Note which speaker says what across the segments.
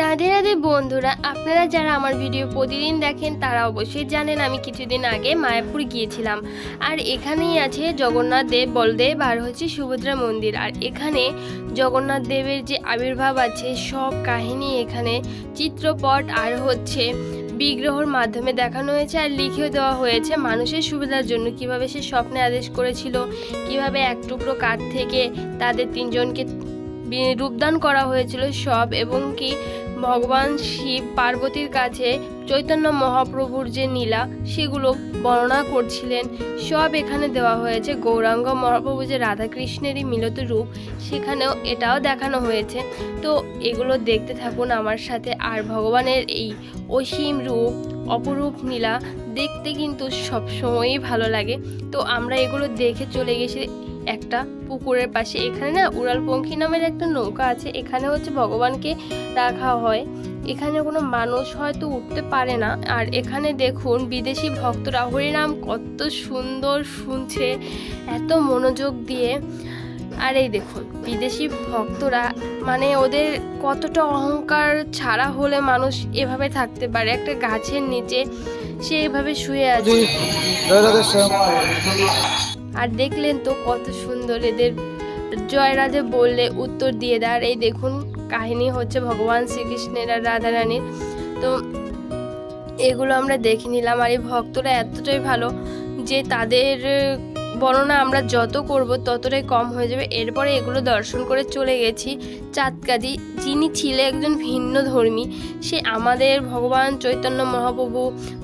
Speaker 1: রাধে রাধে বন্ধুরা, আপনারা যারা আমার ভিডিও প্রতিদিন দেখেন তারা অবশ্যই জানেন আমি কিছুদিন আগে মায়াপুর গিয়েছিলাম। আর এখানেই আছে জগন্নাথ দেব, বলদেব আর হচ্ছে সুভদ্রা মন্দির। আর এখানে জগন্নাথ দেবের যে আবির্ভাব আছে সব কাহিনী এখানে চিত্রপট আর হচ্ছে বিগ্রহর মাধ্যমে দেখানো হয়েছে আর লিখেও দেওয়া হয়েছে মানুষের সুবিধার জন্য, কিভাবে সে স্বপ্নে আদেশ করেছিল, কিভাবে এক টুকরো কাঠ থেকে তাদের তিনজনকে রূপদান করা হয়েছিল সব, এবং কি ভগবান শিব পার্বতীর কাছে চৈতন্য মহাপ্রভুর যে নীলা সেগুলো বর্ণনা করছিলেন, সব এখানে দেওয়া হয়েছে। গৌরাঙ্গ মহাপ্রভু যে রাধাকৃষ্ণেরই মিলিত রূপ সেখানেও এটাও দেখানো হয়েছে। তো এগুলো দেখতে থাকুন আমার সাথে। আর ভগবানের এই অসীম রূপ অপরূপ নীলা দেখতে কিন্তু সবসময়ই ভালো লাগে। তো আমরা এগুলো দেখে চলে গেছি একটা পুকুরের পাশে। এখানে না উড়ালপঙ্খী নামের একটা নৌকা আছে, এখানে হচ্ছে ভগবানকে রাখা হয়। এখানে কোনো মানুষ হয়তো উঠতে পারে না। আর এখানে দেখুন বিদেশি ভক্তরা হরিনাম কত সুন্দর শুনছে, এত মনোযোগ দিয়ে। আর এই দেখুন বিদেশি ভক্তরা, মানে ওদের কতটা অহংকার ছাড়া হলে মানুষ এভাবে থাকতে পারে, একটা গাছের নিচে সে এভাবে শুয়ে আছে। আর দেখলেন তো কত সুন্দর এদের জয় রাধে বললে উত্তর দিয়ে দেয়। আর এই দেখুন কাহিনী হচ্ছে ভগবান শ্রীকৃষ্ণের আর রাধারানীর। তো এগুলো আমরা দেখে নিলাম। আর এই ভক্তরা এতটাই ভালো যে তাদের বর্ণনা আমরা যত করব ততটাই কম হয়ে যাবে। এরপরে এগুলো দর্শন করে চলে গেছি চাঁদকাজি, যিনি ছিলেন একজন ভিন্ন ধর্মী। সে আমাদের ভগবান চৈতন্য মহাপ্রভু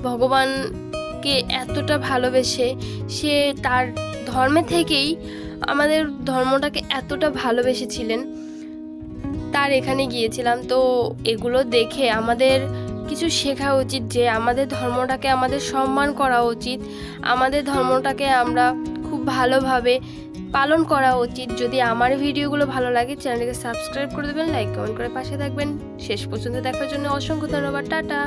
Speaker 1: ভগবানকে এতটা ভালোবেসে সে তার ধর্মে থেকেই আমাদের ধর্মটাকে এতটা ভালোবেসেছিলেন, তার এখানে গিয়েছিলাম। তো এগুলো দেখে আমাদের কিছু শেখা উচিত যে আমাদের ধর্মটাকে আমাদের সম্মান করা উচিত, আমাদের ধর্মটাকে আমরা খুব ভালোভাবে পালন করা উচিত। যদি আমার ভিডিওগুলো ভালো লাগে চ্যানেলটিকে সাবস্ক্রাইব করে দেবেন, লাইক কমেন্ট করে পাশে থাকবেন। শেষ পর্যন্ত দেখার জন্য অসংখ্য ধন্যবাদ। টাটা।